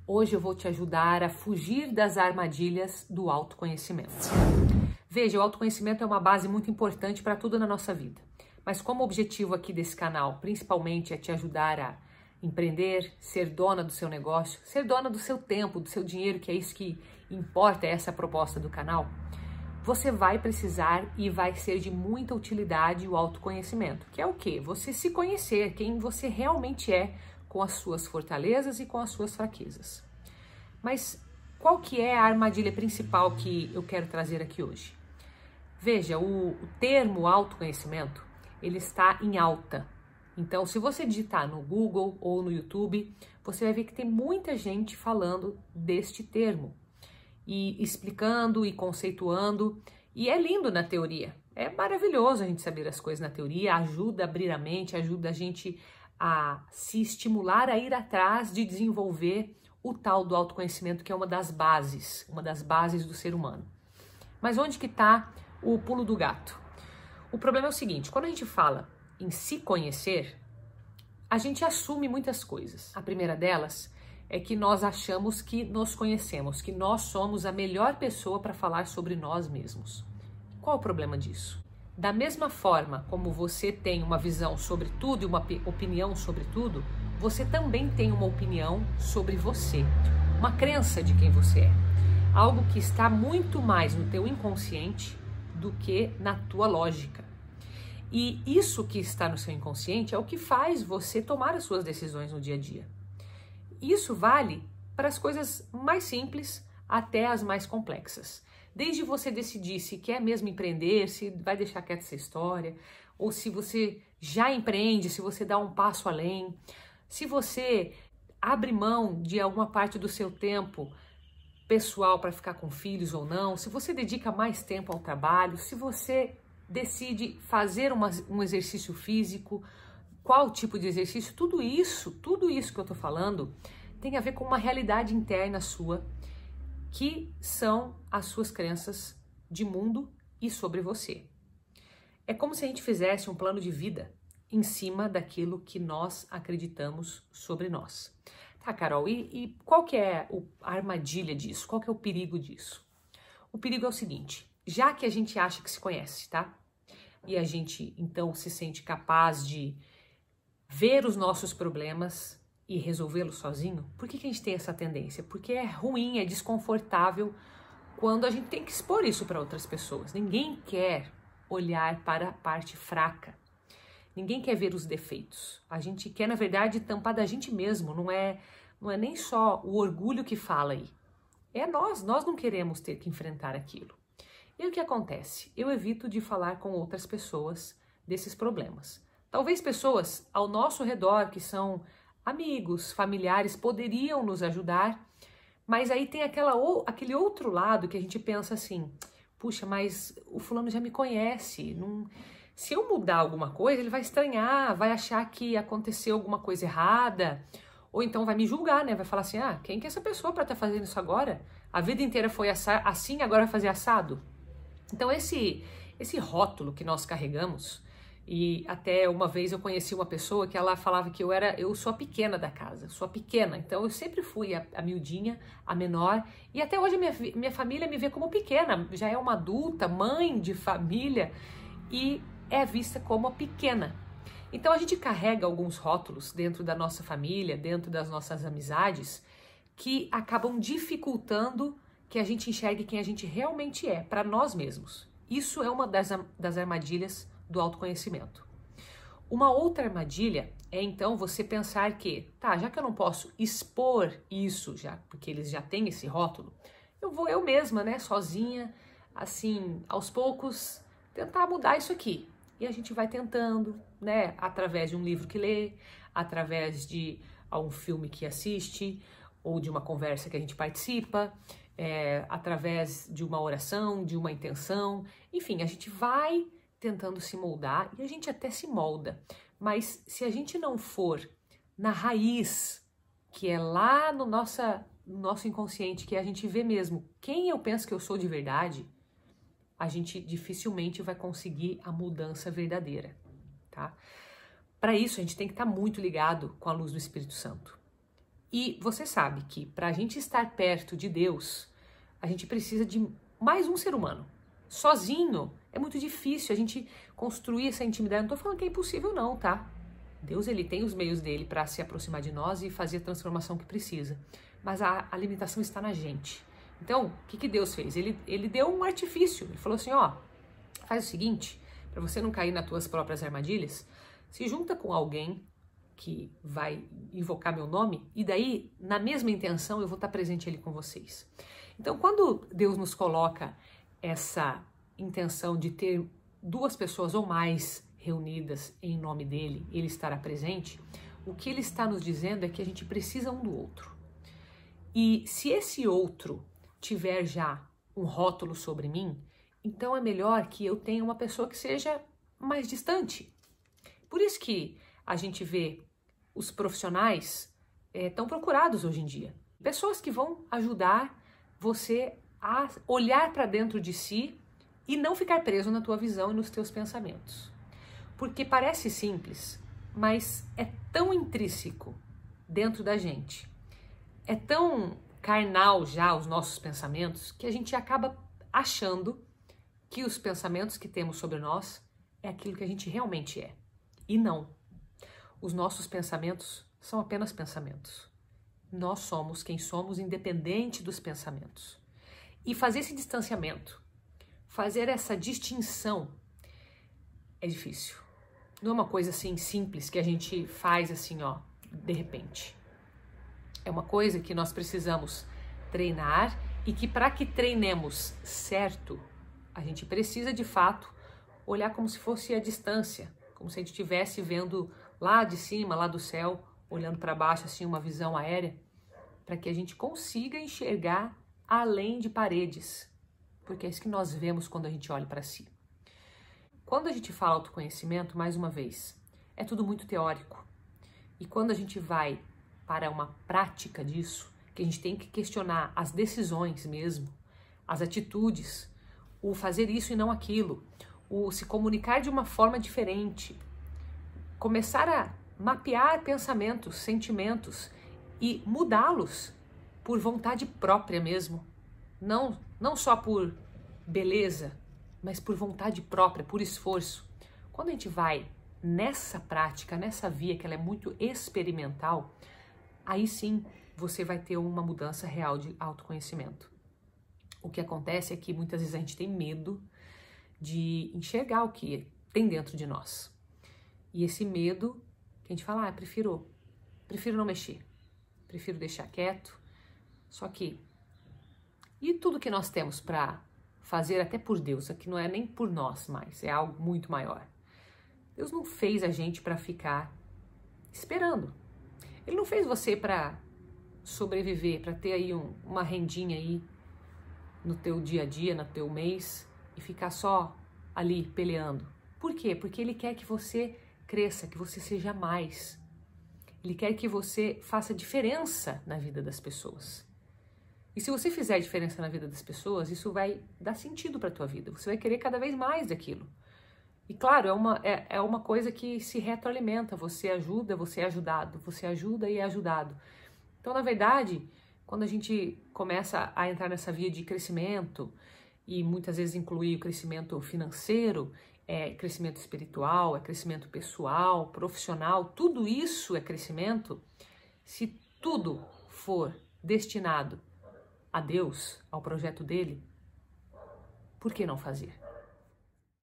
Hoje eu vou te ajudar a fugir das armadilhas do autoconhecimento. Veja, o autoconhecimento é uma base muito importante para tudo na nossa vida. Mas como o objetivo aqui desse canal, principalmente, é te ajudar a empreender, ser dona do seu negócio, ser dona do seu tempo, do seu dinheiro, que é isso que importa, é essa a proposta do canal, você vai precisar e vai ser de muita utilidade o autoconhecimento, que é o quê? Você se conhecer, quem você realmente é, com as suas fortalezas e com as suas fraquezas. Mas qual que é a armadilha principal que eu quero trazer aqui hoje? Veja, o termo autoconhecimento, ele está em alta. Então, se você digitar no Google ou no YouTube, você vai ver que tem muita gente falando deste termo e explicando e conceituando, e é lindo na teoria. É maravilhoso a gente saber as coisas na teoria, ajuda a abrir a mente, ajuda a gente a se estimular a ir atrás de desenvolver o tal do autoconhecimento, que é uma das bases do ser humano. Mas onde que está o pulo do gato? O problema é o seguinte, quando a gente fala em se conhecer, a gente assume muitas coisas. A primeira delas é que nós achamos que nos conhecemos, que nós somos a melhor pessoa para falar sobre nós mesmos. Qual o problema disso? Da mesma forma como você tem uma visão sobre tudo e uma opinião sobre tudo, você também tem uma opinião sobre você, uma crença de quem você é. Algo que está muito mais no teu inconsciente do que na tua lógica. E isso que está no seu inconsciente é o que faz você tomar as suas decisões no dia a dia. Isso vale para as coisas mais simples até as mais complexas. Desde você decidir se quer mesmo empreender, se vai deixar quieta essa história, ou se você já empreende, se você dá um passo além, se você abre mão de alguma parte do seu tempo pessoal para ficar com filhos ou não, se você dedica mais tempo ao trabalho, se você decide fazer um exercício físico, qual tipo de exercício, tudo isso que eu estou falando tem a ver com uma realidade interna sua, que são as suas crenças de mundo e sobre você. É como se a gente fizesse um plano de vida em cima daquilo que nós acreditamos sobre nós. Tá, Carol, e qual que é a armadilha disso? Qual que é o perigo disso? O perigo é o seguinte, já que a gente acha que se conhece, tá? E a gente, então, se sente capaz de ver os nossos problemas e resolvê-los sozinho, por que a gente tem essa tendência? Porque é ruim, é desconfortável quando a gente tem que expor isso para outras pessoas. Ninguém quer olhar para a parte fraca. Ninguém quer ver os defeitos. A gente quer, na verdade, tampar da gente mesmo. Não é nem só o orgulho que fala aí. É nós não queremos ter que enfrentar aquilo. E o que acontece? Eu evito de falar com outras pessoas desses problemas. Talvez pessoas ao nosso redor que são amigos, familiares, poderiam nos ajudar, mas aí tem aquele outro lado que a gente pensa assim, puxa, mas o fulano já me conhece, se eu mudar alguma coisa, ele vai estranhar, vai achar que aconteceu alguma coisa errada, ou então vai me julgar, né? Vai falar assim, quem que é essa pessoa para estar fazendo isso agora? A vida inteira foi assim, agora vai fazer assado? Então esse rótulo que nós carregamos, e até uma vez eu conheci uma pessoa que ela falava que eu sou a pequena da casa, sou a pequena, então eu sempre fui a miudinha, a menor, e até hoje minha família me vê como pequena, já é uma adulta, mãe de família, e é vista como a pequena. Então a gente carrega alguns rótulos dentro da nossa família, dentro das nossas amizades, que acabam dificultando que a gente enxergue quem a gente realmente é, para nós mesmos. Isso é uma das armadilhas do autoconhecimento. Uma outra armadilha é então você pensar que, já que eu não posso expor isso, porque eles já têm esse rótulo, eu vou eu mesma, né, sozinha, assim, aos poucos, tentar mudar isso aqui. E a gente vai tentando, né, através de um livro que lê, através de um filme que assiste, ou de uma conversa que a gente participa, através de uma oração, de uma intenção, enfim, a gente vai tentando se moldar e a gente até se molda, mas se a gente não for na raiz, que é lá no nosso inconsciente, que a gente vê mesmo quem eu penso que eu sou de verdade, a gente dificilmente vai conseguir a mudança verdadeira, tá? Para isso, a gente tem que estar muito ligado com a luz do Espírito Santo. E você sabe que para a gente estar perto de Deus, a gente precisa de mais um ser humano. Sozinho é muito difícil a gente construir essa intimidade. Não estou falando que é impossível não, tá? Deus, ele tem os meios dele para se aproximar de nós e fazer a transformação que precisa. Mas a limitação está na gente. Então, o que Deus fez? Ele deu um artifício. Ele falou assim, ó, faz o seguinte, para você não cair nas tuas próprias armadilhas, se junta com alguém que vai invocar meu nome, e daí, na mesma intenção, eu vou estar presente ali com vocês. Então, quando Deus nos coloca essa intenção de ter duas pessoas ou mais reunidas em nome dele, ele estará presente, o que ele está nos dizendo é que a gente precisa um do outro. E se esse outro tiver já um rótulo sobre mim, então é melhor que eu tenha uma pessoa que seja mais distante. Por isso que a gente vê os profissionais tão procurados hoje em dia. Pessoas que vão ajudar você a olhar para dentro de si e não ficar preso na tua visão e nos teus pensamentos. Porque parece simples, mas é tão intrínseco dentro da gente. É tão carnal já os nossos pensamentos que a gente acaba achando que os pensamentos que temos sobre nós é aquilo que a gente realmente é. E não. Os nossos pensamentos são apenas pensamentos. Nós somos quem somos, independente dos pensamentos. E fazer esse distanciamento, fazer essa distinção é difícil. Não é uma coisa assim simples que a gente faz assim, ó, de repente. É uma coisa que nós precisamos treinar e que para que treinemos certo, a gente precisa de fato olhar como se fosse a distância, como se a gente estivesse vendo lá de cima, lá do céu, olhando para baixo, assim, uma visão aérea, para que a gente consiga enxergar além de paredes, porque é isso que nós vemos quando a gente olha para si. Quando a gente fala autoconhecimento, mais uma vez, é tudo muito teórico. E quando a gente vai para uma prática disso, que a gente tem que questionar as decisões mesmo, as atitudes, o fazer isso e não aquilo, o se comunicar de uma forma diferente, começar a mapear pensamentos, sentimentos e mudá-los por vontade própria mesmo, não só por beleza, mas por vontade própria, por esforço. Quando a gente vai nessa prática, nessa via que ela é muito experimental, aí sim você vai ter uma mudança real de autoconhecimento. O que acontece é que muitas vezes a gente tem medo de enxergar o que tem dentro de nós. E esse medo, que a gente fala, prefiro não mexer, prefiro deixar quieto. Só que, e tudo que nós temos para fazer até por Deus, aqui não é nem por nós mais, é algo muito maior. Deus não fez a gente para ficar esperando. Ele não fez você para sobreviver, para ter aí uma rendinha aí no teu dia a dia, no teu mês e ficar só ali peleando. Por quê? Porque ele quer que você cresça, que você seja mais. Ele quer que você faça diferença na vida das pessoas. E se você fizer diferença na vida das pessoas, isso vai dar sentido para a tua vida. Você vai querer cada vez mais daquilo. E claro, é uma coisa que se retroalimenta. Você ajuda, você é ajudado. Você ajuda e é ajudado. Então, na verdade, quando a gente começa a entrar nessa via de crescimento, e muitas vezes incluir o crescimento financeiro, crescimento espiritual, crescimento pessoal, profissional, tudo isso é crescimento. Se tudo for destinado a Deus, ao projeto dele, por que não fazer?